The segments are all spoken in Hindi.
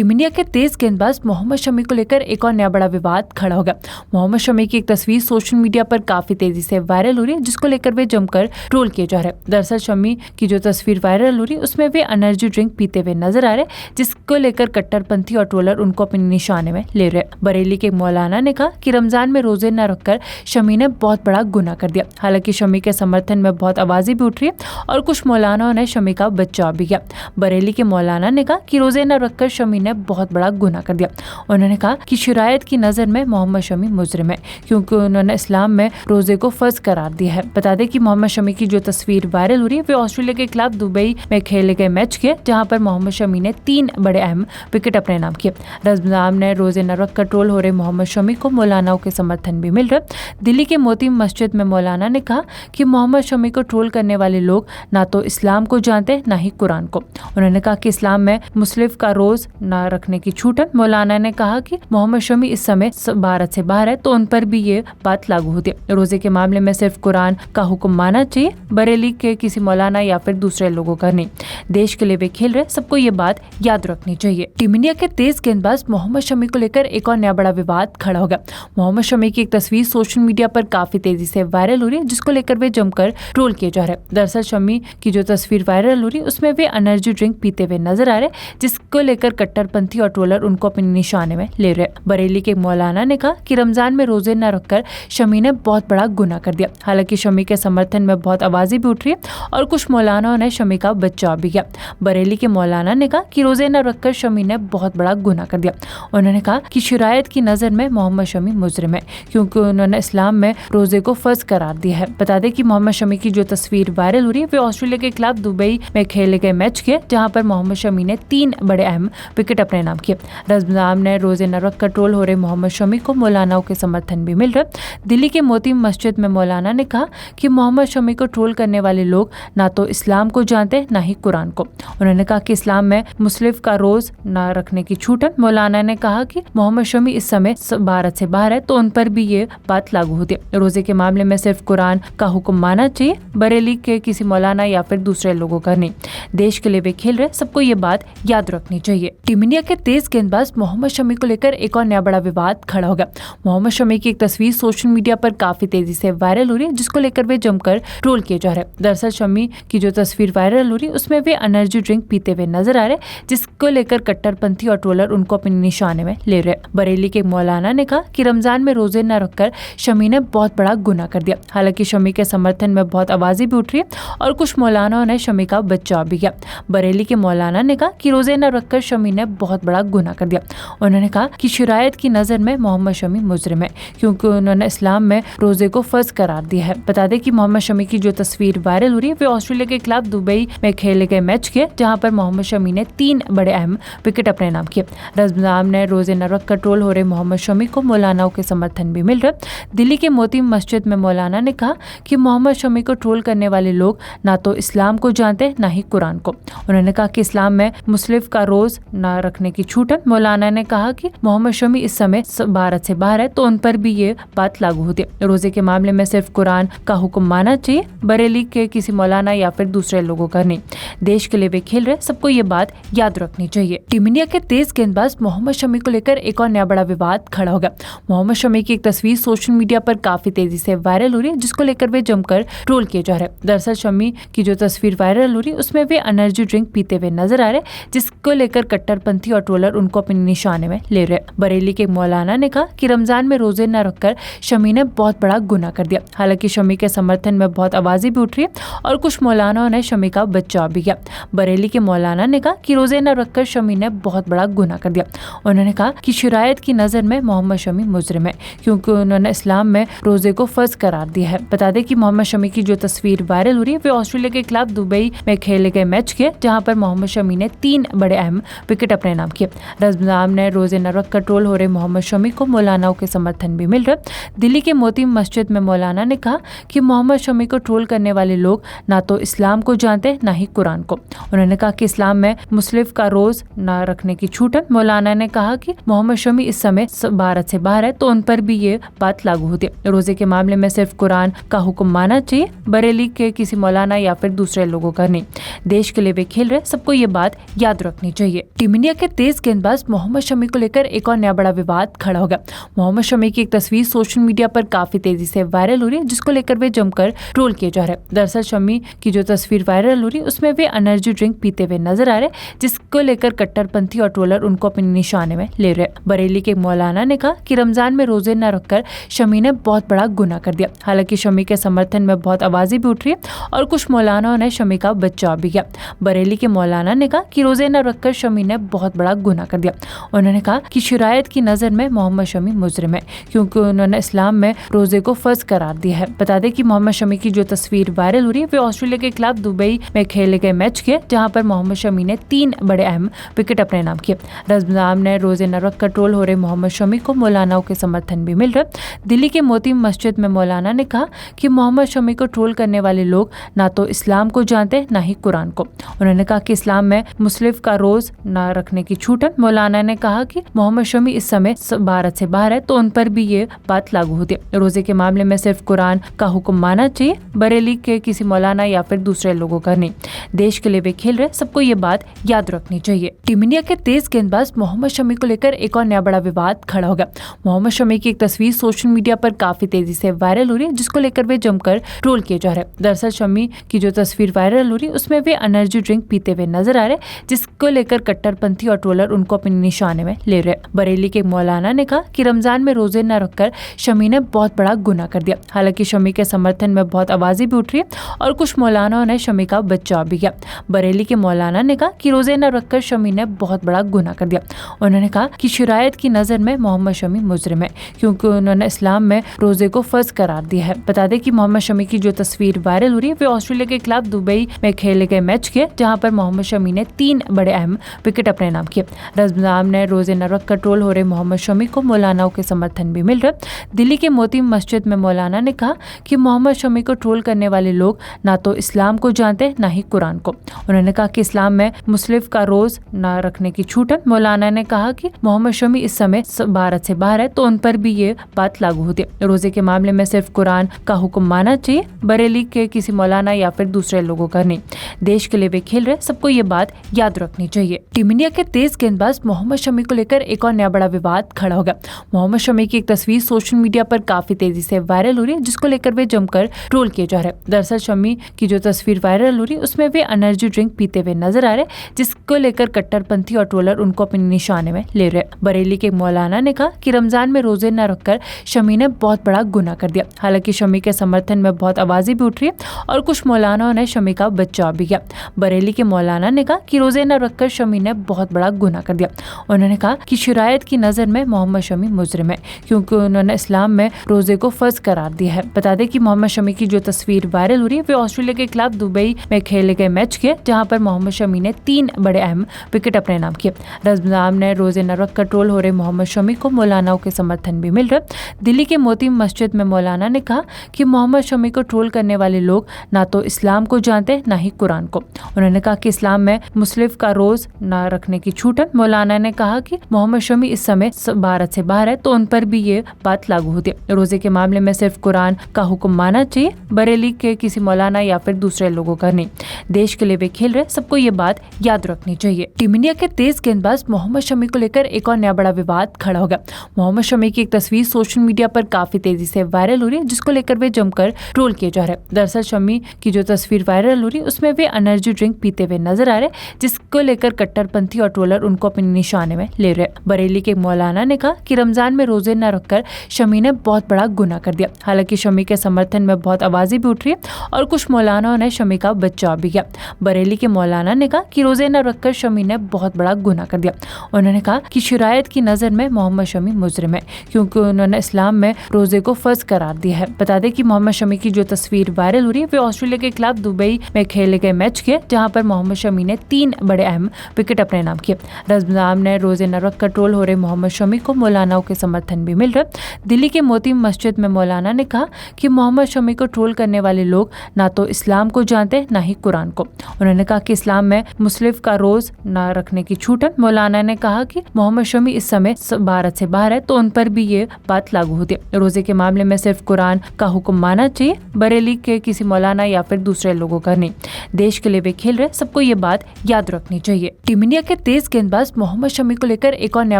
टीम इंडिया के तेज गेंदबाज मोहम्मद शमी को लेकर एक और नया बड़ा विवाद खड़ा हो गया। मोहम्मद शमी की एक तस्वीर सोशल मीडिया पर काफी तेजी से वायरल हो रही है, जिसको लेकर वे जमकर ट्रोल किए जा रहे हैं। दरअसल शमी की जो तस्वीर वायरल हो रही है उसमें वे एनर्जी ड्रिंक पीते हुए नजर आ रहे हैं, जिसको लेकर कट्टरपंथी और ट्रोलर उनको अपने निशाने में ले रहे हैं। बरेली के मौलाना ने कहा कि रमजान में रोजे न रखकर शमी ने बहुत बड़ा गुनाह कर दिया। हालांकि शमी के समर्थन में बहुत आवाजें भी उठ रही है और कुछ मौलानाओं ने शमी का बचाव भी किया। बरेली के मौलाना ने कहा कि रोजे न रखकर शमी ने बहुत बड़ा गुनाह कर दिया। उन्होंने कहा कि शरीयत की नजर में मोहम्मद शमी मुजरिम है, क्योंकि उन्होंने इस्लाम में रोजे को फर्ज करार दिया है। बता दें कि मोहम्मद शमी की जो तस्वीर वायरल हो रही है वे ऑस्ट्रेलिया के खिलाफ दुबई में खेले गए मैच के, जहां पर मोहम्मद शमी ने 3 बड़े अहम विकेट अपने नाम किए। रमजान ने रोजे न रखकर ट्रोल हो रहे मोहम्मद शमी को मौलानाओं के समर्थन भी मिल रहा। दिल्ली के मोती मस्जिद में मौलाना ने कहा कि मोहम्मद शमी को ट्रोल करने वाले लोग ना तो इस्लाम को जानते न ही कुरान को। उन्होंने कहा कि इस्लाम में मुस्लिम का रोज न रखने की छूट है। मौलाना ने कहा कि मोहम्मद शमी इस समय भारत से बाहर है, तो उन पर भी ये बात लागू होती है। रोजे के मामले में सिर्फ कुरान का हुक्म मानना चाहिए, बरेली के किसी मौलाना या फिर दूसरे लोगों का नहीं। देश के लिए वे खेल रहे, सबको ये बात याद रखनी चाहिए। टीम इंडिया के तेज गेंदबाज मोहम्मद शमी को लेकर एक और नया बड़ा विवाद खड़ा हो गया। मोहम्मद शमी की एक तस्वीर सोशल मीडिया पर काफी तेजी से वायरल हो रही है, जिसको लेकर वे जमकर ट्रोल किए जा रहे हैं। दरअसल शमी की जो तस्वीर वायरल हो रही है उसमें वे एनर्जी ड्रिंक पीते हुए नजर आ रहे हैं, जिसको लेकर कट्टरपंथी और ट्रोलर उनको अपने निशाने में ले रहे। बरेली के मौलाना ने कहा कि रमजान में रोजे न रखकर शमी ने बहुत बड़ा गुनाह कर दिया। हालांकि शमी के समर्थन में बहुत आवाजें भी उठ रही है और कुछ मौलानाओं ने शमी का बचाव भी किया। बरेली के मौलाना ने कहा कि रोजे न रखकर शमी ने बहुत बड़ा गुनाह कर दिया। उन्होंने कहा कि शरीयत की नजर में मोहम्मद शमी मुजरिम है, क्योंकि उन्होंने इस्लाम में रोजे को फर्ज करार दिया है। बता दें कि मोहम्मद शमी की जो तस्वीर वायरल हो रही है वे ऑस्ट्रेलिया के खिलाफ दुबई में खेले गए मैच के, जहां पर मोहम्मद शमी ने 3 बड़े अहम विकेट अपने नाम किए। रमजान ने रोजे न रखकर ट्रोल हो रहे मोहम्मद शमी को मौलानाओं के समर्थन भी मिल रहा। दिल्ली के मोती मस्जिद में मौलाना ने कहा कि मोहम्मद शमी को ट्रोल करने वाले लोग ना तो इस्लाम को जानते न ही कुरान को। उन्होंने कहा कि इस्लाम में मुस्लिम का रोज न रखने की छूट है। मौलाना ने कहा कि मोहम्मद शमी इस समय भारत से बाहर है, तो उन पर भी ये बात लागू होती है। रोजे के मामले में सिर्फ कुरान का हुक्म मानना चाहिए, बरेली के किसी मौलाना या फिर दूसरे लोगों का नहीं। देश के लिए वे खेल रहे, सबको ये बात याद रखनी चाहिए। टीम इंडिया के तेज गेंदबाज मोहम्मद शमी को लेकर एक और नया बड़ा विवाद खड़ा हो गया। मोहम्मद शमी की एक तस्वीर सोशल मीडिया पर काफी तेजी से वायरल हो रही है, जिसको लेकर वे जमकर ट्रोल किए जा रहे हैं। दरअसल शमी की जो तस्वीर वायरल हो रही है उसमें वे एनर्जी ड्रिंक पीते हुए नजर आ रहे हैं, जिसको लेकर कट्टरपंथी और ट्रोलर उनको अपने निशाने में ले रहे। बरेली के मौलाना ने कहा कि रमजान में रोजे न रखकर शमी ने बहुत बड़ा गुनाह कर दिया। हालांकि शमी के समर्थन में बहुत आवाजें भी उठ रही है और कुछ मौलानाओं ने शमी का बचाव भी किया। बरेली के मौलाना ने कहा कि रोजे न रखकर शमी ने बहुत बड़ा गुनाह कर दिया। उन्होंने कहा कि शरीयत की नजर में मोहम्मद शमी मुजरिम है, क्योंकि उन्होंने इस्लाम में रोजे को फर्ज करार दिया है। बता दें कि मोहम्मद शमी की जो तस्वीर वायरल हो रही है वे ऑस्ट्रेलिया के खिलाफ दुबई में खेले गए मैच के, जहां पर मोहम्मद शमी ने 3 बड़े अहम विकेट अपने नाम किए। रमजान ने रोजे न रखकर ट्रोल हो रहे मोहम्मद शमी को मौलानाओं के समर्थन भी मिल रहा। दिल्ली के मोती मस्जिद में मौलाना ने कहा कि मोहम्मद शमी को ट्रोल करने वाले लोग ना तो इस्लाम को जानते न ही कुरान को। उन्होंने कहा कि इस्लाम में मुस्लिम का रोज न रखने की छूट है। मौलाना ने कहा कि मोहम्मद शमी इस समय भारत से बाहर है, तो उन पर भी ये बात लागू होती है। रोजे के मामले में सिर्फ कुरान का हुक्म मानना चाहिए, बरेली के किसी मौलाना या फिर दूसरे लोगों का नहीं। देश के लिए वे खेल रहे, सबको ये बात याद रखनी चाहिए। टीम इंडिया के तेज गेंदबाज मोहम्मद शमी को लेकर एक और नया बड़ा विवाद खड़ा हो गया। मोहम्मद शमी की एक तस्वीर सोशल मीडिया पर काफी तेजी से वायरल हो रही है, जिसको लेकर वे जमकर ट्रोल किए जा रहे हैं। दरअसल शमी की जो तस्वीर वायरल हो रही है उसमें वे एनर्जी ड्रिंक पीते हुए नजर आ रहे हैं, जिसको लेकर कट्टरपंथी और ट्रोलर उनको अपने निशाने में ले रहे। बरेली के मौलाना ने कहा कि रमजान में रोजे न रखकर शमी ने बहुत बड़ा गुनाह कर दिया। हालांकि शमी के समर्थन में बहुत आवाजें भी उठ रही है और कुछ मौलानाओं ने शमी का बचाव भी किया। बरेली के मौलाना ने कहा कि रोजे न रखकर शमी ने बहुत बड़ा गुनाह कर दिया। उन्होंने कहा कि शरीयत की नजर में मोहम्मद शमी मुजरिम है, क्योंकि उन्होंने इस्लाम में रोजे को फर्ज करार दिया है। बता दें कि मोहम्मद शमी की जो तस्वीर वायरल हो रही है वे ऑस्ट्रेलिया के खिलाफ दुबई में खेले गए मैच के, जहां पर मोहम्मद शमी ने 3 बड़े अहम विकेट अपने नाम किए। रमजान ने रोजे न रखकर ट्रोल हो रहे मोहम्मद शमी को मौलानाओं के समर्थन भी मिल रहा। दिल्ली के मोती मस्जिद में मौलाना ने कहा कि मोहम्मद शमी को ट्रोल करने वाले लोग ना तो इस्लाम को जानते न ही कुरान को। उन्होंने कहा कि इस्लाम में मुस्लिम का रोज न रखने की छूट है। मौलाना ने कहा कि मोहम्मद शमी इस समय भारत से बाहर है, तो उन पर भी ये बात लागू होती है। रोजे के मामले में सिर्फ कुरान का हुक्म मानना चाहिए, बरेली के किसी मौलाना या फिर दूसरे लोगों का नहीं। देश के लिए वे खेल रहे, सबको ये बात याद रखनी चाहिए। टीम इंडिया इंडिया के तेज गेंदबाज मोहम्मद शमी को लेकर एक और नया बड़ा विवाद खड़ा हो गया। मोहम्मद शमी की एक तस्वीर सोशल मीडिया पर काफी तेजी से वायरल हो रही है, जिसको लेकर वे जमकर ट्रोल किए जा रहे हैं। दरअसल शमी की जो तस्वीर वायरल हो रही है उसमें वे एनर्जी ड्रिंक पीते हुए नजर आ रहे हैं, जिसको लेकर कट्टरपंथी और ट्रोलर उनको अपने निशाने में ले रहे हैं। बरेली के मौलाना ने कहा कि रमजान में रोजे न रखकर शमी ने बहुत बड़ा गुनाह कर दिया। हालांकि शमी के समर्थन में बहुत आवाजें भी उठ रही है और कुछ मौलानाओं ने शमी का बचाव भी किया। बरेली के मौलाना ने कहा कि रोजे न रखकर शमी ने बहुत बड़ा गुनाह कर दिया। उन्होंने कहा कि शरीयत की नजर में मोहम्मद शमी मुजरिम है, क्योंकि उन्होंने इस्लाम में रोजे को फर्ज करार दिया है। बता दें कि मोहम्मद शमी की जो तस्वीर वायरल हो रही है वे ऑस्ट्रेलिया के खिलाफ दुबई में खेले गए मैच के, जहां पर मोहम्मद शमी ने 3 बड़े अहम विकेट अपने नाम किए। रमजान में रोजे न रखकर ट्रोल हो रहे मोहम्मद शमी को मौलानाओं के समर्थन भी मिल रहा। दिल्ली के मोती मस्जिद में मौलाना ने कहा कि मोहम्मद शमी को ट्रोल करने वाले लोग ना तो इस्लाम को जानते न ही कुरान को। उन्होंने कहा कि इस्लाम में मुस्लिम का रोज न रखने की छूट है। मौलाना ने कहा कि मोहम्मद शमी इस समय भारत से बाहर है, तो उन पर भी ये बात लागू होती है। रोजे के मामले में सिर्फ कुरान का हुक्म मानना चाहिए, बरेली के किसी मौलाना या फिर दूसरे लोगों का नहीं। देश के लिए वे खेल रहे, सबको ये बात याद रखनी चाहिए। टीम इंडिया के तेज गेंदबाज मोहम्मद शमी को लेकर एक और नया बड़ा विवाद खड़ा हो गया। मोहम्मद शमी की एक तस्वीर सोशल मीडिया पर काफी तेजी से वायरल हो रही है, जिसको लेकर वे जमकर ट्रोल किए जा रहे हैं। दरअसल शमी की जो तस्वीर वायरल हो रही है उसमें वे एनर्जी ड्रिंक पीते हुए नजर आ रहे, जिसको लेकर कट्टरपंथी और ट्रोलर उनको अपने निशाने में ले रहे। बरेली के मौलाना ने कहा कि रमजान में रोजे न रखकर शमी ने बहुत बड़ा गुनाह कर दिया। हालांकि शमी के समर्थन में बहुत आवाजें भी उठ रही है और कुछ मौलानाओं ने शमी का बचाव भी किया। बरेली के मौलाना ने कहा कि रोजे न रखकर शमी ने बहुत बड़ा गुनाह कर दिया। उन्होंने कहा कि शरीयत की नजर में मोहम्मद शमी मुजरिम है, क्योंकि उन्होंने इस्लाम में रोजे को फर्ज करार दिया है। बता दें कि मोहम्मद शमी की जो तस्वीर वायरल हो रही है वे ऑस्ट्रेलिया के खिलाफ दुबई में खेले गए मैच के, जहां पर मोहम्मद शमी ने 3 बड़े अहम विकेट अपने नाम किए। रमजान में रोजे न रखकर ट्रोल हो रहे मोहम्मद शमी को मौलानाओं के समर्थन भी मिल रहा। दिल्ली के मोती मस्जिद में मौलाना ने कहा कि मोहम्मद शमी को ट्रोल करने वाले लोग ना तो इस्लाम को जानते न ही कुरान को। उन्होंने कहा कि इस्लाम में मुस्लिम का रोज न रखने की छूट है। मौलाना ने कहा कि मोहम्मद शमी इस समय भारत से बाहर है, तो उन पर भी ये बात लागू होती है। रोजे के मामले में सिर्फ कुरान का हुक्म मानना चाहिए, बरेली के किसी मौलाना या फिर दूसरे लोगों का नहीं। देश के लिए वे खेल रहे, सबको ये बात याद रखनी चाहिए। टीम इंडिया के तेज गेंदबाज मोहम्मद शमी को लेकर एक और नया बड़ा विवाद खड़ा हो गया। मोहम्मद शमी की एक तस्वीर सोशल मीडिया पर काफी तेजी से वायरल हो रही है, जिसको लेकर वे जमकर ट्रोल किए जा रहे हैं। दरअसल शमी की जो तस्वीर वायरल हो रही है उसमें वे एनर्जी ड्रिंक पीते हुए नजर आ रहे, जिसको लेकर कट्टरपंथी और ट्रोलर उनको अपने निशाने में ले रहे। बरेली के मौलाना ने कहा कि रमजान में रोजे न रखकर शमी ने बहुत बड़ा गुनाह कर दिया। हालांकि शमी के समर्थन में बहुत आवाजें भी उठ रही है और कुछ मौलानाओं ने शमी का बचाव भी किया। बरेली के मौलाना ने कहा कि रोजे न रखकर शमी ने बहुत बड़ा गुनाह कर दिया। उन्होंने कहा कि शरीयत की नजर में मोहम्मद शमी मुजरिम है, क्योंकि उन्होंने इस्लाम में रोजे को फर्ज करार दिया है। बता दें कि मोहम्मद शमी की जो तस्वीर वायरल हो रही है वे ऑस्ट्रेलिया के खिलाफ दुबई में खेले गए मैच के, जहां पर मोहम्मद शमी ने 3 बड़े अहम विकेट अपने नाम किए। रमजान में रोजे न रखकर ट्रोल हो रहे मोहम्मद शमी को मौलानाओं के समर्थन भी मिल रहा। दिल्ली के मोती मस्जिद में मौलाना ने कहा कि मोहम्मद शमी को ट्रोल करने वाले लोग ना तो इस्लाम को जानते न ही कुरान को। उन्होंने कहा कि इस्लाम में मुस्लिम का रोज न रखने की छूट है। मौलाना ने कहा कि मोहम्मद शमी इस समय भारत से बाहर है, तो उन पर भी ये बात लागू होती है। रोजे के मामले में सिर्फ कुरान का हुक्म मानना चाहिए, बरेली के किसी मौलाना या फिर दूसरे लोगों का नहीं। देश के लिए वे खेल रहे, सबको ये बात याद रखनी चाहिए। टीम इंडिया के तेज गेंदबाज मोहम्मद शमी को लेकर एक और नया बड़ा विवाद खड़ा हो गया। मोहम्मद शमी की एक तस्वीर सोशल मीडिया पर काफी तेजी से वायरल हो रही है, जिसको लेकर वे जमकर ट्रोल किए जा रहे हैं। दरअसल शमी की जो तस्वीर वायरल हो रही है उसमें वे एनर्जी ड्रिंक पीते हुए नजर आ रहे, जिसको लेकर कट्टरपंथी और ट्रोलर उनको अपने निशाने में ले रहे। बरेली के मौलाना ने कहा कि रमजान में रोजे न रखकर शमी ने बहुत बड़ा गुनाह कर दिया। हालांकि शमी के समर्थन में बहुत आवाजें भी उठ रही है और कुछ मौलानाओं ने शमी का बचाव भी किया। बरेली के मौलाना ने कहा कि रोजे न रखकर शमी ने बहुत बड़ा गुनाह कर दिया। उन्होंने कहा कि शरीयत की नजर में मोहम्मद शमी मुजरिम है, क्योंकि उन्होंने इस्लाम में रोजे को फर्ज करार दिया है। बता दें कि मोहम्मद शमी की जो तस्वीर वायरल हो रही है वे ऑस्ट्रेलिया के खिलाफ दुबई में खेले गए मैच के, जहां पर मोहम्मद शमी ने 3 बड़े अहम विकेट अपने नाम किए। रमजान में रोजे न रखकर ट्रोल हो रहे मोहम्मद शमी को मौलानाओं के समर्थन भी मिल रहा। दिल्ली के मोती मस्जिद में मौलाना ने कहा कि मोहम्मद शमी को ट्रोल करने वाले लोग ना तो इस्लाम को जानते न ही कुरान को। उन्होंने कहा कि इस्लाम में मुस्लिम का रोज न रखने की छूट है। मौलाना ने कहा कि मोहम्मद शमी इस समय भारत से बाहर है, तो उन पर भी ये बात लागू होती है। रोजे के मामले में सिर्फ कुरान का हुक्म मानना चाहिए, बरेली के किसी मौलाना या फिर दूसरे लोगों का नहीं। देश के लिए वे खेल रहे, सबको ये बात याद रखनी चाहिए। टीम इंडिया के तेज गेंदबाज मोहम्मद शमी को लेकर एक और नया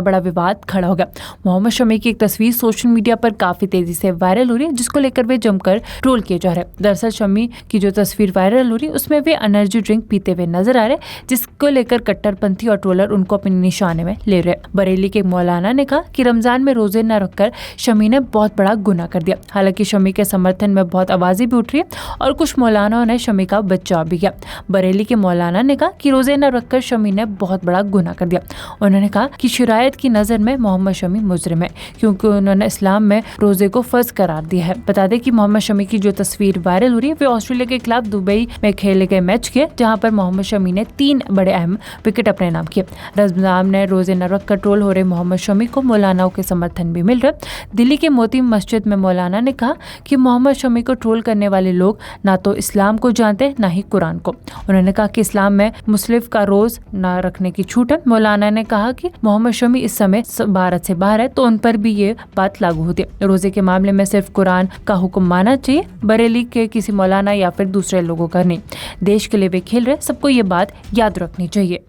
बड़ा विवाद खड़ा हो गया। मोहम्मद शमी की एक तस्वीर सोशल मीडिया पर काफी तेजी से वायरल हो रही है, जिसको लेकर वे जमकर ट्रोल किए जा रहे हैं। दरअसल शमी की जो तस्वीर वायरल हो रही है उसमें वे एनर्जी ड्रिंक पीते हुए नजर आ रहे हैं, जिसको लेकर कट्टरपंथी और ट्रोलर उनको अपने निशाने में ले रहे। बरेली के मौलाना ने कहा कि रमजान में रोजे न रखकर शमी ने बहुत बड़ा गुनाह कर दिया। हालांकि शमी के समर्थन में बहुत आवाजें भी उठ रही है और कुछ मौलानाओं ने शमी का बचाव भी किया। बरेली के मौलाना ने कहा कि रोजे न रखकर शमी ने बहुत बड़ा गुनाह कर दिया। उन्होंने कहा कि शरीयत की नजर में मोहम्मद शमी मुजरिम है, क्योंकि उन्होंने इस्लाम में रोजे को फर्ज करार दिया है। बता दें कि मोहम्मद शमी की जो तस्वीर वायरल हो रही है वे ऑस्ट्रेलिया के खिलाफ दुबई में खेले गए मैच के, जहां पर मोहम्मद शमी ने 3 बड़े अहम विकेट अपने नाम किए। रमजान ने रोजे न रखकर ट्रोल हो रहे मोहम्मद शमी को मौलानाओं के समर्थन भी मिल रहा। दिल्ली के मोती मस्जिद में मौलाना ने कहा कि मोहम्मद शमी को ट्रोल करने वाले लोग ना तो इस्लाम को जानते ना ही कुरान को। उन्होंने कहा कि इस्लाम में मुस्लिम का रोज न रखने की छूट है। मौलाना ने कहा कि मोहम्मद शमी इस समय भारत से बाहर है तो उन पर भी ये बात लागू होती है। रोजे के मामले में सिर्फ कुरान का हुक्म माना चाहिए, बरेली के किसी मौलाना या फिर दूसरे लोगों का नहीं। देश के लिए वे खेल रहे, सबको ये बात याद रखनी चाहिए।